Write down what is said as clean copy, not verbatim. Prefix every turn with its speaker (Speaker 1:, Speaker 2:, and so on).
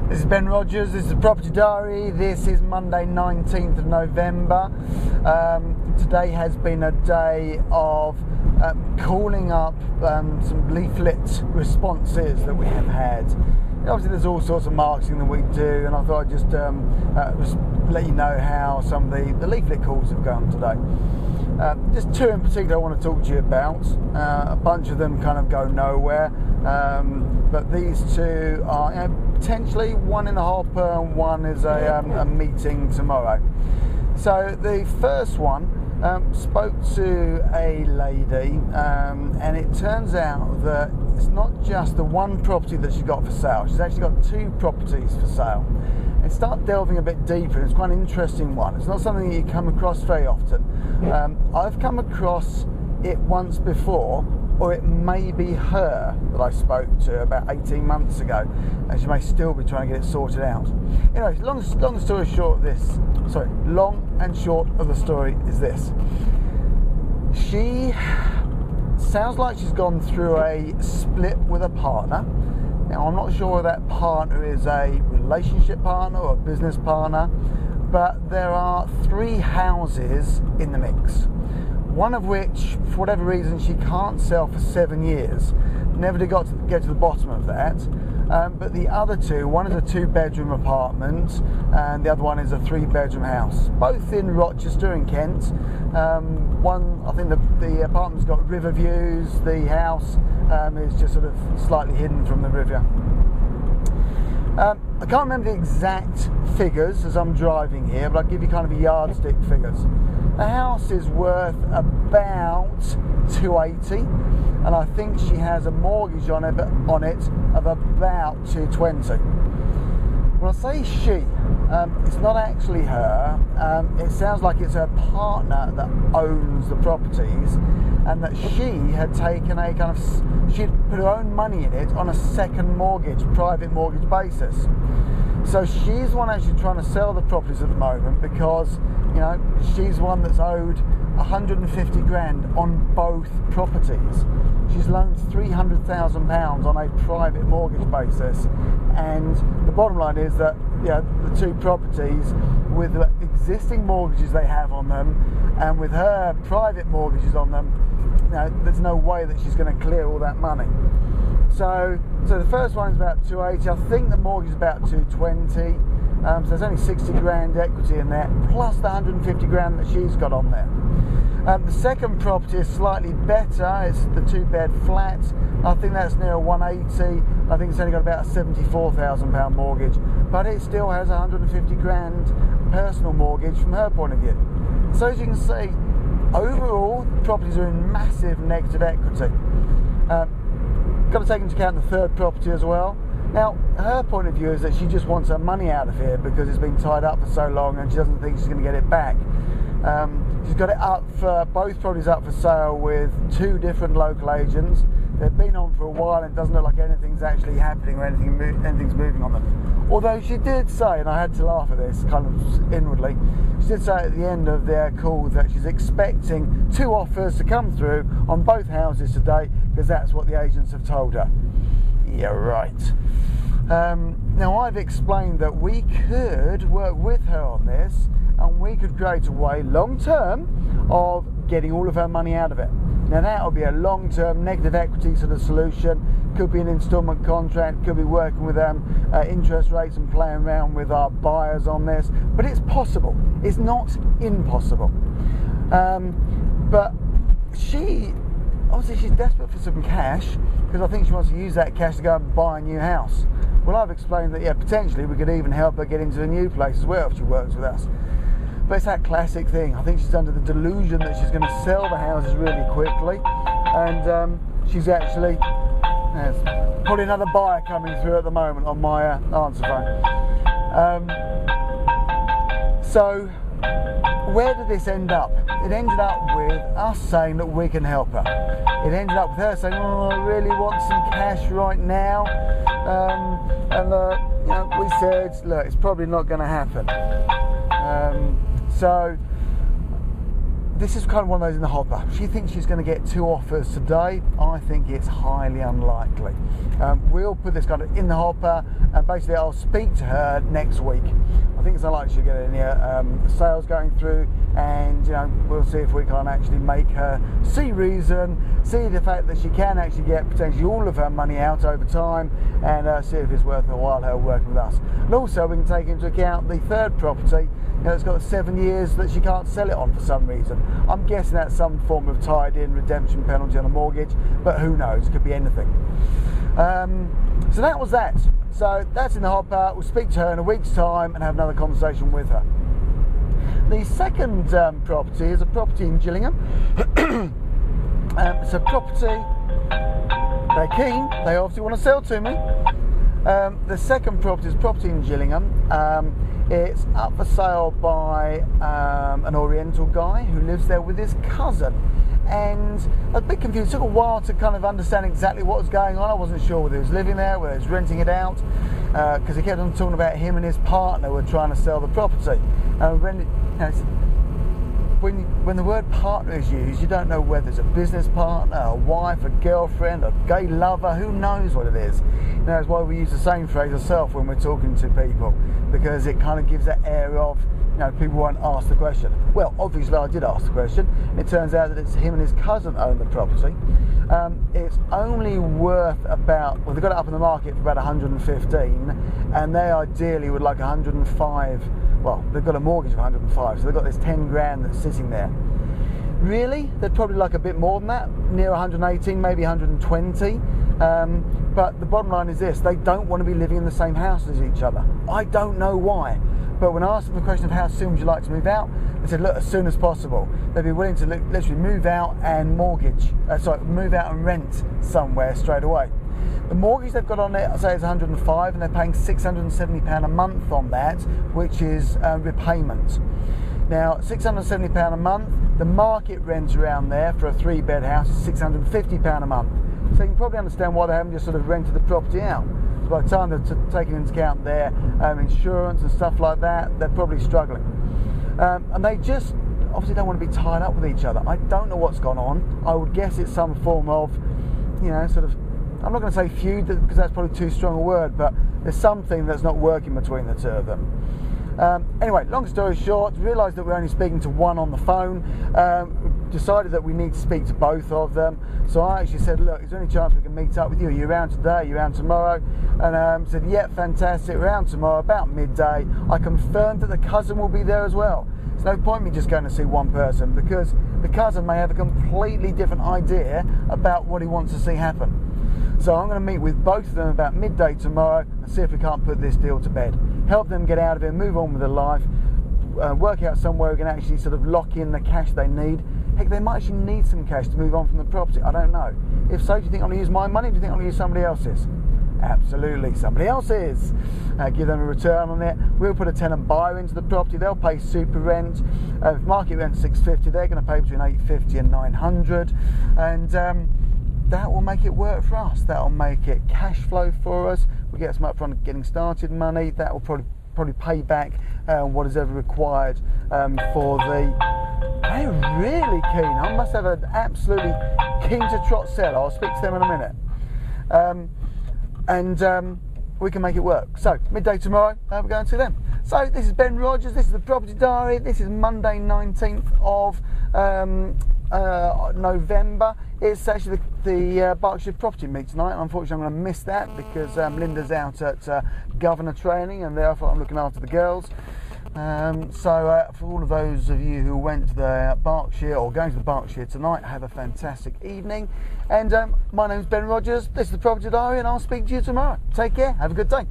Speaker 1: This is Ben Rogers, this is Property Diary. This is Monday 19th of November. Today has been a day of calling up some leaflet responses that we have had. Obviously there's all sorts of marketing that we do, and I thought I'd just let you know how some of the leaflet calls have gone today. Just two in particular I want to talk to you about. A bunch of them kind of go nowhere, but these two are potentially one in the hopper, and one is a meeting tomorrow. So the first one spoke to a lady, and it turns out that it's not just the one property that she's got for sale. She's actually got two properties for sale. And start delving a bit deeper. It's quite an interesting one. It's not something that you come across very often. I've come across it once before, or it may be her that I spoke to about 18 months ago, and she may still be trying to get it sorted out. Anyway, long story short, long and short of the story is this. She sounds like she's gone through a split with a partner. Now, I'm not sure if that partner is a relationship partner or a business partner, but there are three houses in the mix. One of which, for whatever reason, she can't sell for 7 years. Never get to the bottom of that. But the other two, one is a 2-bedroom apartment, and the other one is a 3-bedroom house. Both in Rochester in Kent. One, I think the apartment's got river views. The house is just sort of slightly hidden from the river. I can't remember the exact figures as I'm driving here, but I'll give you kind of a yardstick figures. The house is worth about 280, and I think she has a mortgage on it of about 220. When I say she, it's not actually her. It sounds like it's her partner that owns the properties, and that she had taken she'd put her own money in it on a second mortgage, private mortgage basis. So she's the one actually trying to sell the properties at the moment, because she's one that's owed 150 grand on both properties. She's loaned £300,000 on a private mortgage basis, and the bottom line is that the two properties, with the existing mortgages they have on them and with her private mortgages on them, there's no way that she's going to clear all that money. So the first one's about 280. I think the mortgage is about 220. So there's only 60 grand equity in there, plus the 150 grand that she's got on there. The second property is slightly better. It's the 2-bed flat. I think that's near 180. I think it's only got about a £74,000 mortgage, but it still has a 150 grand personal mortgage from her point of view. So as you can see, overall, properties are in massive negative equity. Got to take into account the third property as well. Now, her point of view is that she just wants her money out of here because it's been tied up for so long, and she doesn't think she's going to get it back. She's got it up for both properties up for sale with 2 different local agents. They've been on for a while, and it doesn't look like anything's actually happening or anything's moving on them. Although she did say, and I had to laugh at this kind of inwardly, she did say at the end of their call that she's expecting 2 offers to come through on both houses today, because that's what the agents have told her. Yeah, right. Now, I've explained that we could work with her on this, and we could create a way long term of getting all of her money out of it. Now, that will be a long term negative equity sort of solution. Could be an instalment contract, could be working with interest rates and playing around with our buyers on this, but it's possible. It's not impossible. But obviously she's desperate for some cash, because I think she wants to use that cash to go and buy a new house. Well, I've explained that, potentially we could even help her get into a new place as well if she works with us. But it's that classic thing. I think she's under the delusion that she's going to sell the houses really quickly, and she's actually probably another buyer coming through at the moment on my answer phone. So where did this end up? It ended up with us saying that we can help her. It ended up with her saying, I really want some cash right now. We said, look, it's probably not going to happen. So this is kind of one of those in the hopper. She thinks she's going to get 2 offers today. I think it's highly unlikely. We'll put this kind of in the hopper, and basically I'll speak to her next week. I think it's unlikely she'll get any sales going through, and we'll see if we can actually make her see reason, see the fact that she can actually get potentially all of her money out over time, and see if it's worth her while her working with us. And also we can take into account the third property. It's got 7 years that she can't sell it on for some reason. I'm guessing that's some form of tied-in redemption penalty on a mortgage, but who knows? It could be anything. So that was that. So that's in the hopper. We'll speak to her in a week's time and have another conversation with her. The second property is a property in Gillingham. It's a property they're keen. They obviously want to sell to me. The second property is property in Gillingham. It's up for sale by an Oriental guy who lives there with his cousin. And I was a bit confused. It took a while to kind of understand exactly what was going on. I wasn't sure whether he was living there, whether he was renting it out, because he kept on talking about him and his partner were trying to sell the property. When the word partner is used, you don't know whether it's a business partner, a wife, a girlfriend, a gay lover, who knows what it is. That's why we use the same phrase ourselves when we're talking to people, because it kind of gives that air of, people won't ask the question. Well, obviously I did ask the question. It turns out that it's him and his cousin own the property. It's only worth about, they've got it up in the market for about 115, and they ideally would like 105. Well, they've got a mortgage of 105, so they've got this 10 grand that's sitting there. Really, they'd probably like a bit more than that, near 118, maybe 120. But the bottom line is this: they don't want to be living in the same house as each other. I don't know why. But when I asked them the question of how soon would you like to move out, they said, look, as soon as possible. They'd be willing to literally move out and move out and rent somewhere straight away. The mortgage they've got on it, I say, is 105, and they're paying £670 a month on that, which is repayment. Now, £670 a month, the market rent around there for a 3-bed house is £650 a month. So you can probably understand why they haven't just sort of rented the property out. So by the time they've taken into account their insurance and stuff like that, they're probably struggling. And they just obviously don't want to be tied up with each other. I don't know what's gone on. I would guess it's some form of, sort of, I'm not going to say feud, because that's probably too strong a word, but there's something that's not working between the two of them. Anyway, long story short, realised that we're only speaking to one on the phone, decided that we need to speak to both of them. So I actually said, look, is there any chance we can meet up with you? Are you around today? Are you around tomorrow? And said, yeah, fantastic, around tomorrow, about midday. I confirmed that the cousin will be there as well. There's no point me just going to see one person, because the cousin may have a completely different idea about what he wants to see happen. So I'm going to meet with both of them about midday tomorrow and see if we can't put this deal to bed. Help them get out of it, move on with their life, work out somewhere we can actually sort of lock in the cash they need. Heck, they might actually need some cash to move on from the property. I don't know. If so, do you think I'm going to use my money? Do you think I'm going to use somebody else's? Absolutely, somebody else's. Give them a return on it. We'll put a tenant buyer into the property. They'll pay super rent. If market rent's $650, they're going to pay between $850 and $900, and that will make it work for us. That will make it cash flow for us. We get some upfront getting started money. That will probably pay back what is ever required for the. They're really keen. I must have an absolutely keen to trot seller. I'll speak to them in a minute. And we can make it work. So, midday tomorrow, we're going to them. So, this is Ben Rogers. This is the Property Diary. This is Monday 19th of November. It's actually the Berkshire Property Meet tonight. Unfortunately, I'm going to miss that because Linda's out at governor training, and therefore I'm looking after the girls. So for all of those of you who went to the Berkshire or going to the Berkshire tonight, have a fantastic evening. And my name's Ben Rogers. This is the Property Diary, and I'll speak to you tomorrow. Take care. Have a good day.